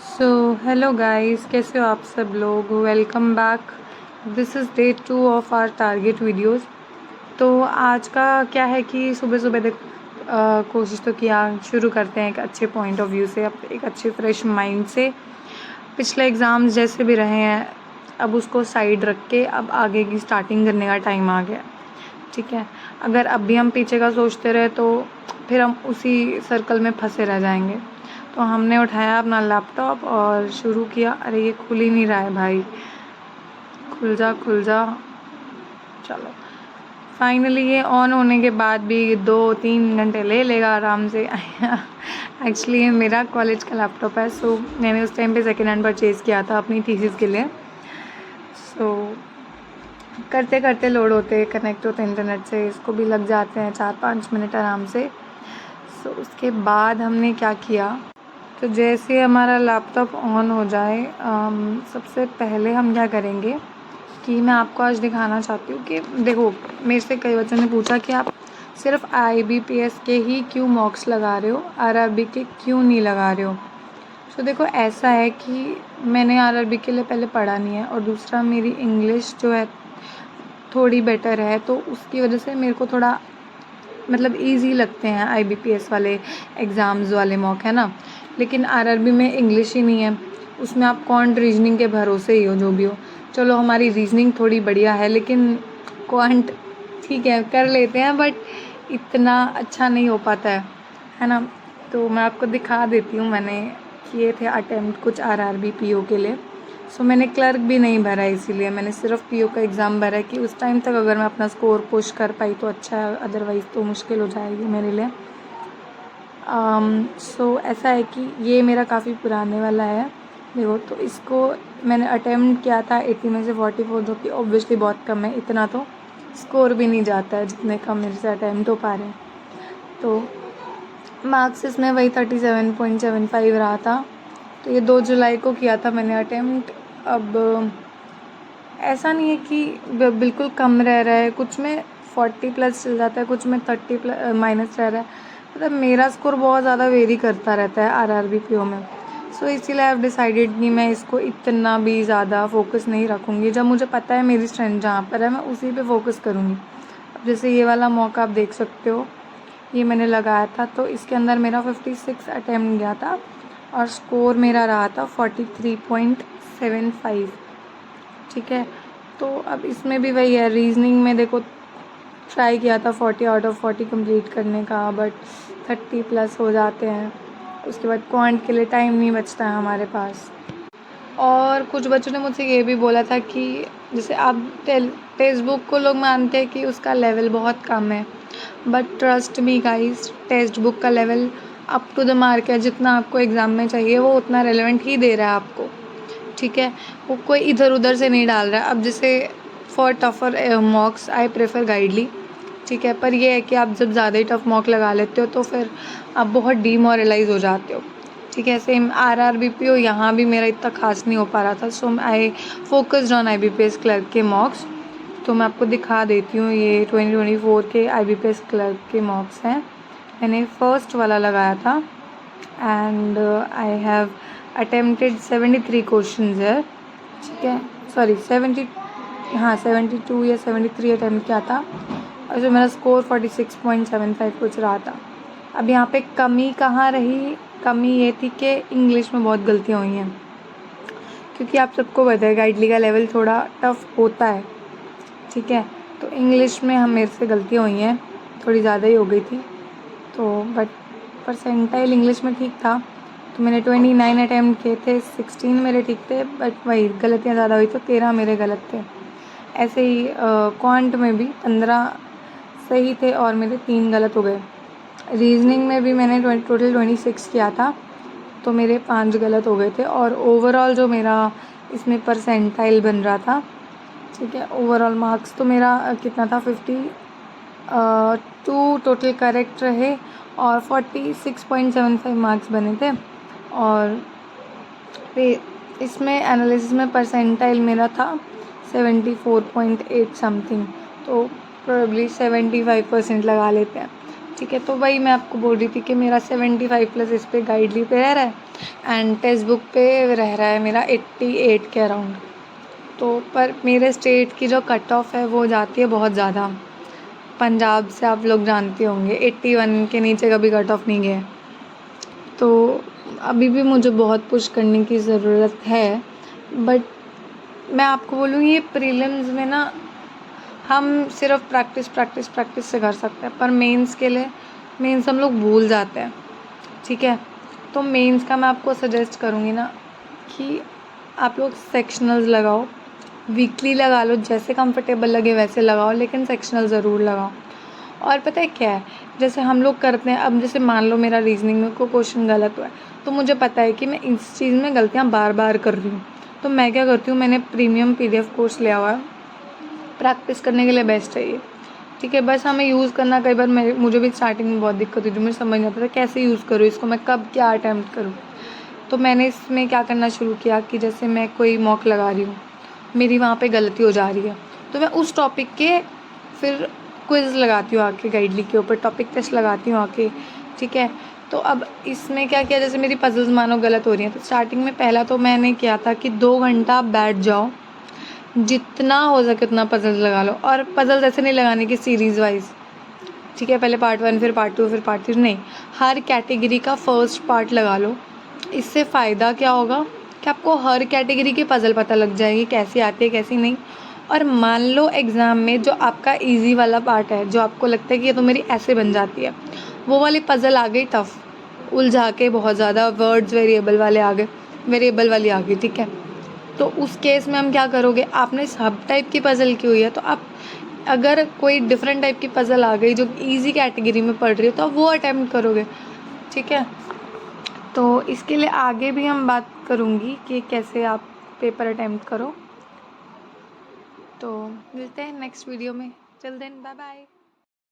So hello guys, कैसे हो आप सब लोग। Welcome back. This is day 2 of our target videos. तो आज का क्या है कि सुबह सुबह कोशिश तो किया, शुरू करते हैं एक अच्छे पॉइंट ऑफ व्यू से, एक अच्छे फ्रेश माइंड से। पिछले एग्ज़ाम्स जैसे भी रहे हैं, अब उसको साइड रख के अब आगे की स्टार्टिंग करने का टाइम आ गया। ठीक है, अगर अब भी हम पीछे का सोचते रहे तो फिर हम उसी सर्कल में फंसे रह जाएंगे। तो हमने उठाया अपना लैपटॉप और शुरू किया। अरे ये खुल ही नहीं रहा है भाई, खुल जा खुल जा। चलो, फाइनली ये ऑन होने के बाद भी 2-3 घंटे ले लेगा आराम से। एक्चुअली ये मेरा कॉलेज का लैपटॉप है, सो मैंने उस टाइम पे सेकेंड हैंड परचेज़ किया था अपनी थीसिस के लिए। सो करते करते लोड होते, कनेक्ट होते इंटरनेट से, इसको भी लग जाते हैं 4-5 मिनट आराम से। सो उसके बाद हमने क्या किया, तो जैसे हमारा लैपटॉप ऑन हो जाए, सबसे पहले हम क्या करेंगे कि मैं आपको आज दिखाना चाहती हूँ कि देखो, मेरे से कई बच्चों ने पूछा कि आप सिर्फ IBPS के ही क्यों मॉक्स लगा रहे हो, RRB के क्यों नहीं लगा रहे हो। तो देखो, ऐसा है कि मैंने RRB के लिए पहले पढ़ा नहीं है, और दूसरा मेरी इंग्लिश जो है थोड़ी बेटर है, तो उसकी वजह से मेरे को थोड़ा मतलब ईज़ी लगते हैं IBPS वाले एग्ज़ाम्स वाले मॉक, है ना। लेकिन RRB में इंग्लिश ही नहीं है, उसमें आप क्वांट रीजनिंग के भरोसे ही हो, जो भी हो। चलो, हमारी रीजनिंग थोड़ी बढ़िया है, लेकिन क्वांट ठीक है कर लेते हैं, बट इतना अच्छा नहीं हो पाता है ना। तो मैं आपको दिखा देती हूँ, मैंने किए थे अटेम्प्ट कुछ RRB PO के लिए। सो मैंने क्लर्क भी नहीं भरा, इसीलिए मैंने सिर्फ PO का एग्ज़ाम भरा कि उस टाइम तक अगर मैं अपना स्कोर पुश कर पाई तो अच्छा है, अदरवाइज़ तो मुश्किल हो जाएगी मेरे लिए। सो ऐसा है कि ये मेरा काफ़ी पुराने वाला है। देखो, तो इसको मैंने अटेम्प्ट किया था 80 में से 44, जो कि ऑब्वियसली बहुत कम है। इतना तो स्कोर भी नहीं जाता है जितने कम मेरे से अटेम्प्ट हो पा रहे हैं। तो मार्क्स इसमें वही 37.75 रहा था। तो ये 2 जुलाई को किया था मैंने अटेम्प्ट। अब ऐसा नहीं है कि बिल्कुल कम रह रहा है, कुछ में 40 प्लस चल जाता है, कुछ में 30 माइनस रह रहा है। मतलब मेरा स्कोर बहुत ज़्यादा वेरी करता रहता है RRB PO में। सो इसीलिए आई हैव डिसाइडेड कि मैं इसको इतना भी ज़्यादा फोकस नहीं रखूँगी। जब मुझे पता है मेरी स्ट्रेंथ जहाँ पर है, मैं उसी पे फोकस करूँगी। अब जैसे ये वाला मौका आप देख सकते हो, ये मैंने लगाया था, तो इसके अंदर मेरा 56 अटैम्प्ट गया था और स्कोर मेरा रहा था 43.75। ठीक है, तो अब इसमें भी वही है, रीजनिंग में देखो ट्राई किया था 40 आउट ऑफ 40 कंप्लीट करने का, बट 30 प्लस हो जाते हैं। उसके बाद क्वांट के लिए टाइम नहीं बचता है हमारे पास। और कुछ बच्चों ने मुझसे ये भी बोला था कि जैसे आप टेक्स्ट बुक को लोग मानते हैं कि उसका लेवल बहुत कम है, but trust me guys, text book का level up to the mark है। जितना आपको एग्ज़ाम में चाहिए वो उतना रेलेवेंट ही दे रहा है आपको। ठीक है, वो कोई इधर उधर से नहीं डाल रहा है। अब जैसे फॉर टफ़र मॉक्स आई प्रेफर गाइडली, ठीक है, पर ये है कि आप जब ज़्यादा ही टफ मॉक लगा लेते हो तो फिर आप बहुत डीमोरलाइज हो जाते हो। ठीक है, सेम RRB PO यहाँ भी मेरा इतना खास नहीं हो पा रहा था, so I focused on IBPS clerk के मॉक्स। तो मैं आपको दिखा देती हूँ, ये 2024 के IBPS क्लर्क के मॉक्स हैं। मैंने फर्स्ट वाला लगाया था and I have attempted 73 questions है। ठीक है, सॉरी 72 या 73 अटेम्प्ट किया था, और जो मेरा स्कोर 46.75 कुछ रहा था। अब यहाँ पे कमी कहाँ रही, कमी ये थी कि इंग्लिश में बहुत गलतियाँ हुई हैं, क्योंकि आप सबको पता है गाइडली का लेवल थोड़ा टफ होता है। ठीक है, तो इंग्लिश में हम मेरे से गलतियाँ हुई हैं, थोड़ी ज़्यादा ही हो गई थी। तो बट परसेंटाइल इंग्लिश में ठीक था, तो मैंने 29 अटैम्प्ट किए थे, 16 मेरे ठीक थे, बट वही गलतियाँ ज़्यादा हुई तो 13 मेरे गलत थे। ऐसे ही क्वांट में भी 15 सही थे और मेरे 3 गलत हो गए। रीजनिंग में भी मैंने टोटल 26 किया था, तो मेरे 5 गलत हो गए थे। और ओवरऑल जो मेरा इसमें परसेंटाइल बन रहा था, ठीक है, ओवरऑल मार्क्स तो मेरा कितना था, 52 टोटल करेक्ट रहे और 46.75 मार्क्स बने थे। और फिर इसमें एनालिसिस में परसेंटाइल मेरा था 74.8 समथिंग, तो प्रोबेबली 75% लगा लेते हैं। ठीक है। तो वही मैं आपको बोल रही थी कि मेरा 75 प्लस इस पे गाइडली पे रह रहा है एंड टेक्स्ट बुक पे रह रहा है मेरा 88 के अराउंड। तो पर मेरे स्टेट की जो कट ऑफ है वो जाती है बहुत ज़्यादा। पंजाब से आप लोग जानते होंगे 81 के नीचे कभी कट ऑफ नहीं गया। तो अभी भी मुझे बहुत पुश करने की ज़रूरत है, बट मैं आपको बोलूँ ये प्रीलिम्स में ना हम सिर्फ प्रैक्टिस से कर सकते हैं, पर मेंस के लिए मेंस हम लोग भूल जाते हैं। ठीक है, तो मेंस का मैं आपको सजेस्ट करूँगी ना कि आप लोग सेक्शनल्स लगाओ, वीकली लगा लो, जैसे कंफर्टेबल लगे वैसे लगाओ, लेकिन सेक्शनल ज़रूर लगाओ। और पता है क्या है, जैसे हम लोग करते हैं, अब जैसे मान लो मेरा रीजनिंग में कोई क्वेश्चन गलत हुआ है, तो मुझे पता है कि मैं इस चीज़ में गलतियाँ बार बार कर रही हूँ, तो मैं क्या करती हूँ, मैंने प्रीमियम PDF कोर्स लिया हुआ है, प्रैक्टिस करने के लिए बेस्ट है ये। ठीक है, बस हमें यूज़ करना, कई बार मुझे भी स्टार्टिंग में बहुत दिक्कत हुई थी, मुझे समझ नहीं आता था कैसे यूज़ करूँ इसको, मैं कब क्या अटैम्प्ट करूँ। तो मैंने इसमें क्या करना शुरू किया कि जैसे मैं कोई मॉक लगा रही हूँ, मेरी वहाँ पे गलती हो जा रही है, तो मैं उस टॉपिक के फिर क्विज़ लगाती हूँ आके, गाइडली के ऊपर टॉपिक टेस्ट लगाती हूँ आके। ठीक है, तो अब इसमें क्या किया, जैसे मेरी पजल्स मानो गलत हो रही हैं, तो स्टार्टिंग में पहला तो मैंने किया था कि 2 घंटा आप बैठ जाओ, जितना हो सके उतना पजल्स लगा लो। और पजल्स ऐसे नहीं लगाने की सीरीज़ वाइज, ठीक है, पहले पार्ट 1 फिर पार्ट 2 फिर पार्ट 3 नहीं, हर कैटेगरी का फर्स्ट पार्ट लगा लो। इससे फ़ायदा क्या होगा कि आपको हर कैटेगरी की पज़ल पता लग जाएगी, कैसी आती है कैसी नहीं। और मान लो एग्ज़ाम में जो आपका इजी वाला पार्ट है, जो आपको लगता है कि ये तो मेरी ऐसे बन जाती है, वो वाली पज़ल आ गई टफ, उलझा के बहुत ज़्यादा, वर्ड्स वेरिएबल वाले आ गए, वेरिएबल वाली आ गई। ठीक है, तो उस केस में हम क्या करोगे, आपने सब टाइप की पज़ल की हुई है, तो आप अगर कोई डिफरेंट टाइप की पज़ल आ गई जो ईजी कैटेगरी में पढ़ रही है, तो आप वो अटैम्प्ट करोगे। ठीक है, तो इसके लिए आगे भी हम बात करूँगी कि कैसे आप पेपर अटैम्प्ट करो। तो मिलते हैं नेक्स्ट वीडियो में, टिल देन बाय बाय।